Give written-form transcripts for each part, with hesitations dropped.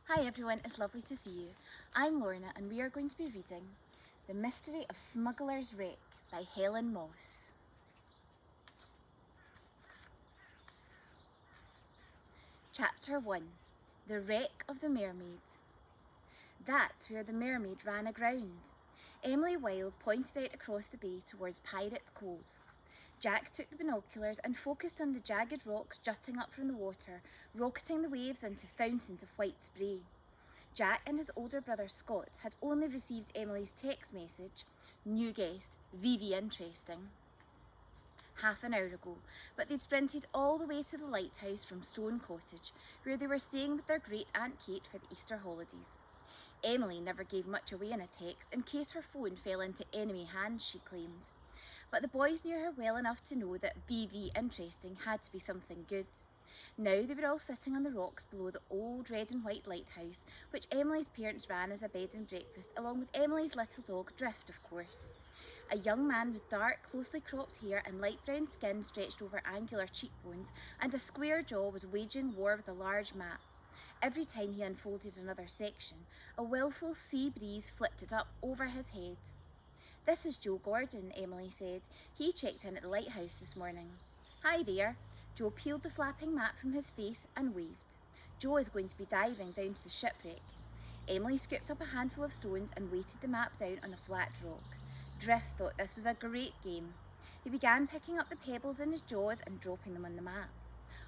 Hi everyone, it's lovely to see you. I'm Lorna and we are going to be reading The Mystery of Smugglers' Wreck by Helen Moss. Chapter 1. The Wreck of the Mermaid. That's where the mermaid ran aground. Emily Wilde pointed out across the bay towards Pirates Cove. Jack took the binoculars and focused on the jagged rocks jutting up from the water, rocketing the waves into fountains of white spray. Jack and his older brother Scott had only received Emily's text message, "New guest, VV interesting," half an hour ago, but they'd sprinted all the way to the lighthouse from Stone Cottage, where they were staying with their great-aunt Kate for the Easter holidays. Emily never gave much away in a text in case her phone fell into enemy hands, she claimed. But the boys knew her well enough to know that VV interesting had to be something good. Now they were all sitting on the rocks below the old red and white lighthouse, which Emily's parents ran as a bed and breakfast, along with Emily's little dog Drift, of course. A young man with dark, closely cropped hair and light brown skin stretched over angular cheekbones, and a square jaw was waging war with a large map. Every time he unfolded another section, a willful sea breeze flipped it up over his head. "This is Joe Gordon," Emily said. "He checked in at the lighthouse this morning." "Hi there." Joe peeled the flapping map from his face and waved. "Joe is going to be diving down to the shipwreck." Emily scooped up a handful of stones and weighted the map down on a flat rock. Drift thought this was a great game. He began picking up the pebbles in his jaws and dropping them on the map.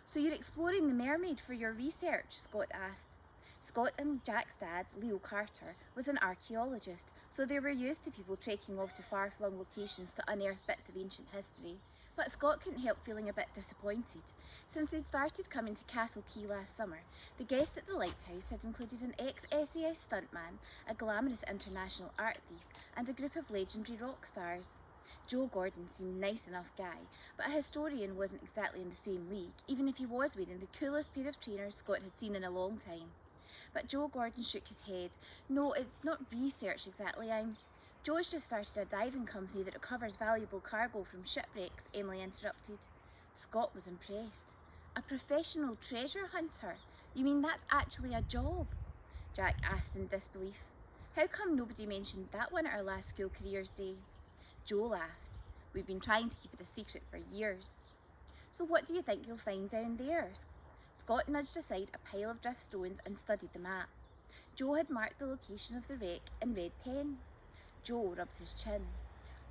"So you're exploring the mermaid for your research?" Scott asked. Scott and Jack's dad, Leo Carter, was an archaeologist, so they were used to people trekking off to far-flung locations to unearth bits of ancient history. But Scott couldn't help feeling a bit disappointed. Since they'd started coming to Castle Key last summer, the guests at the lighthouse had included an ex-SAS stuntman, a glamorous international art thief, and a group of legendary rock stars. Joe Gordon seemed a nice enough guy, but a historian wasn't exactly in the same league, even if he was wearing the coolest pair of trainers Scott had seen in a long time. But Joe Gordon shook his head. "No, it's not research exactly. Joe's just started a diving company that recovers valuable cargo from shipwrecks," Emily interrupted. Scott was impressed. "A professional treasure hunter? You mean that's actually a job?" Jack asked in disbelief. "How come nobody mentioned that one at our last school careers day?" Joe laughed. "We've been trying to keep it a secret for years." "So what do you think you'll find down there?" Scott nudged aside a pile of drift stones and studied the map. Joe had marked the location of the wreck in red pen. Joe rubbed his chin.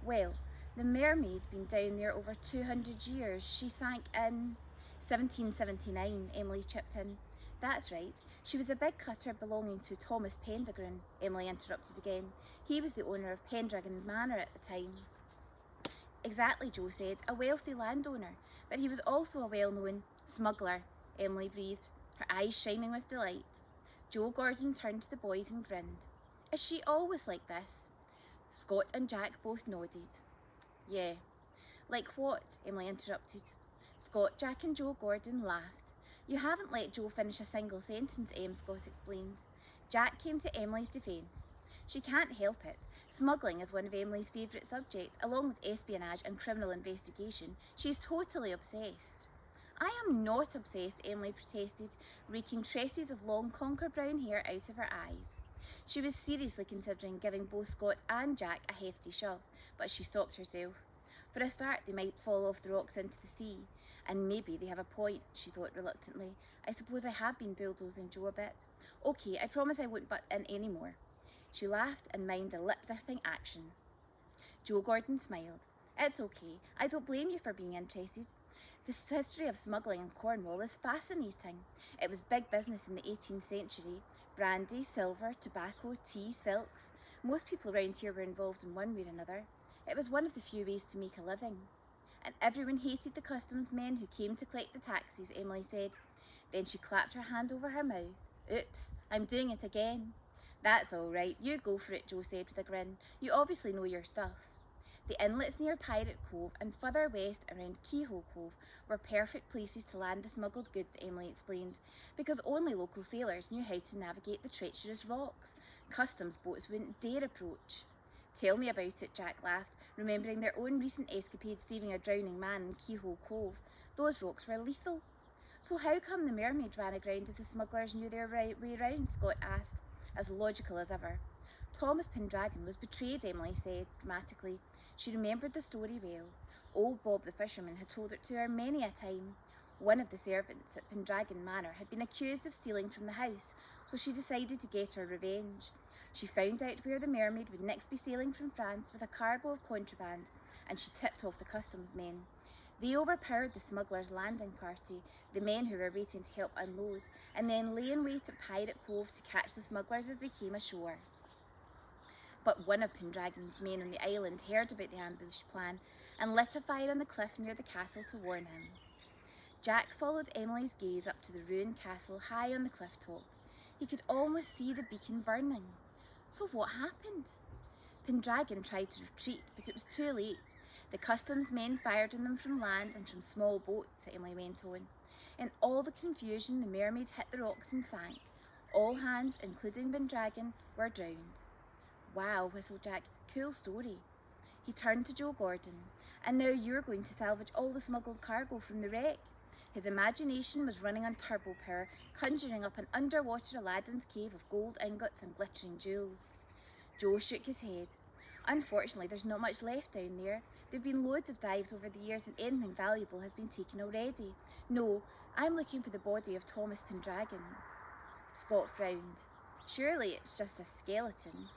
"Well, the mermaid's been down there over 200 years. She sank in 1779, Emily chipped in. "That's right. She was a big cutter belonging to Thomas Pendragon," Emily interrupted again. "He was the owner of Pendragon Manor at the time." "Exactly," Joe said, "a wealthy landowner. But he was also a well-known smuggler," Emily breathed, her eyes shining with delight. Joe Gordon turned to the boys and grinned. "Is she always like this?" Scott and Jack both nodded. "Yeah." "Like what?" Emily interrupted. Scott, Jack and Joe Gordon laughed. "You haven't let Joe finish a single sentence, Scott explained. Jack came to Emily's defence. "She can't help it. Smuggling is one of Emily's favourite subjects, along with espionage and criminal investigation. She's totally obsessed." "I am not obsessed," Emily protested, raking tresses of long conker brown hair out of her eyes. She was seriously considering giving both Scott and Jack a hefty shove, but she stopped herself. For a start, they might fall off the rocks into the sea. And maybe they have a point, she thought reluctantly. "I suppose I have been bulldozing Joe a bit. Okay, I promise I won't butt in any more." She laughed and mimed a lip-zipping action. Joe Gordon smiled. "It's okay. I don't blame you for being interested. The history of smuggling in Cornwall is fascinating. It was big business in the 18th century. Brandy, silver, tobacco, tea, silks. Most people around here were involved in one way or another. It was one of the few ways to make a living. And everyone hated the customs men who came to collect the taxes," Emily said. Then she clapped her hand over her mouth. "Oops, I'm doing it again." "That's all right. You go for it," Joe said with a grin. "You obviously know your stuff." The inlets near Pirate Cove and further west around Keyhole Cove were perfect places to land the smuggled goods, Emily explained, because only local sailors knew how to navigate the treacherous rocks. Customs boats wouldn't dare approach. "Tell me about it," Jack laughed, remembering their own recent escapade saving a drowning man in Keyhole Cove. "Those rocks were lethal." So how come the mermaid ran aground if the smugglers knew their right way round? Scott asked, as logical as ever. Thomas Pendragon was betrayed, Emily said dramatically. She remembered the story well. Old Bob the fisherman had told it to her many a time. One of the servants at Pendragon Manor had been accused of stealing from the house, so she decided to get her revenge. She found out where the mermaid would next be sailing from France with a cargo of contraband, and she tipped off the customs men. They overpowered the smugglers' landing party, the men who were waiting to help unload, and then lay in wait at Pirate Cove to catch the smugglers as they came ashore. But one of Pendragon's men on the island heard about the ambush plan and lit a fire on the cliff near the castle to warn him. Jack followed Emily's gaze up to the ruined castle high on the cliff top. He could almost see the beacon burning. So what happened? Pendragon tried to retreat, but it was too late. The customs men fired on them from land and from small boats, Emily went on. In all the confusion, the mermaid hit the rocks and sank. All hands, including Pendragon, were drowned. Wow, whistled Jack. Cool story. He turned to Joe Gordon. And now you're going to salvage all the smuggled cargo from the wreck. His imagination was running on turbo power, conjuring up an underwater Aladdin's cave of gold ingots and glittering jewels. Joe shook his head. Unfortunately, there's not much left down there. There have been loads of dives over the years and anything valuable has been taken already. No, I'm looking for the body of Thomas Pendragon. Scott frowned. Surely it's just a skeleton.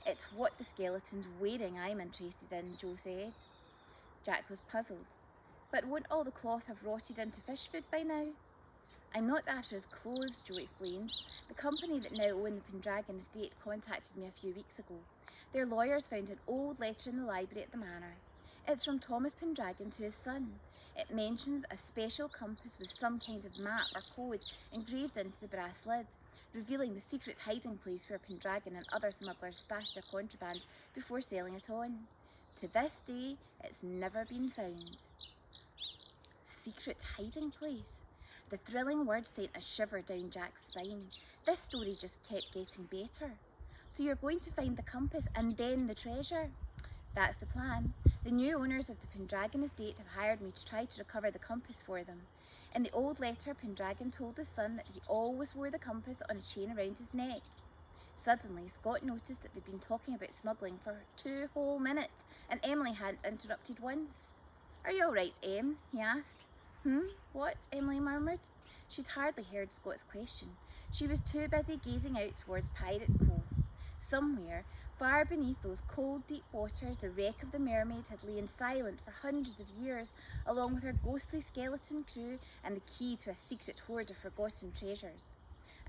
It's what the skeleton's wearing I'm interested in, Joe said. Jack was puzzled. But won't all the cloth have rotted into fish food by now? I'm not after his clothes, Joe explained. The company that now own the Pendragon estate contacted me a few weeks ago. Their lawyers found an old letter in the library at the manor. It's from Thomas Pendragon to his son. It mentions a special compass with some kind of map or code engraved into the brass lid, revealing the secret hiding place where Pendragon and other smugglers stashed their contraband before selling it on. To this day, it's never been found. Secret hiding place? The thrilling word sent a shiver down Jack's spine. This story just kept getting better. So you're going to find the compass and then the treasure? That's the plan. The new owners of the Pendragon estate have hired me to try to recover the compass for them. In the old letter, Pendragon told his son that he always wore the compass on a chain around his neck. Suddenly, Scott noticed that they'd been talking about smuggling for 2 whole minutes, and Emily hadn't interrupted once. Are you all right, Em? He asked. What? Emily murmured. She'd hardly heard Scott's question. She was too busy gazing out towards Pirate Cove. Somewhere, far beneath those cold, deep waters, the wreck of the mermaid had lain silent for hundreds of years, along with her ghostly skeleton crew and the key to a secret hoard of forgotten treasures.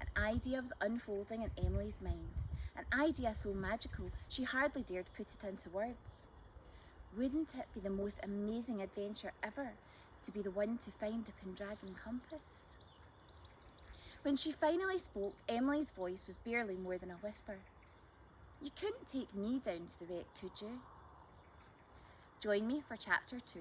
An idea was unfolding in Emily's mind, an idea so magical she hardly dared put it into words. Wouldn't it be the most amazing adventure ever to be the one to find the Pendragon compass? When she finally spoke, Emily's voice was barely more than a whisper. You couldn't take me down to the wreck, could you? Join me for Chapter 2.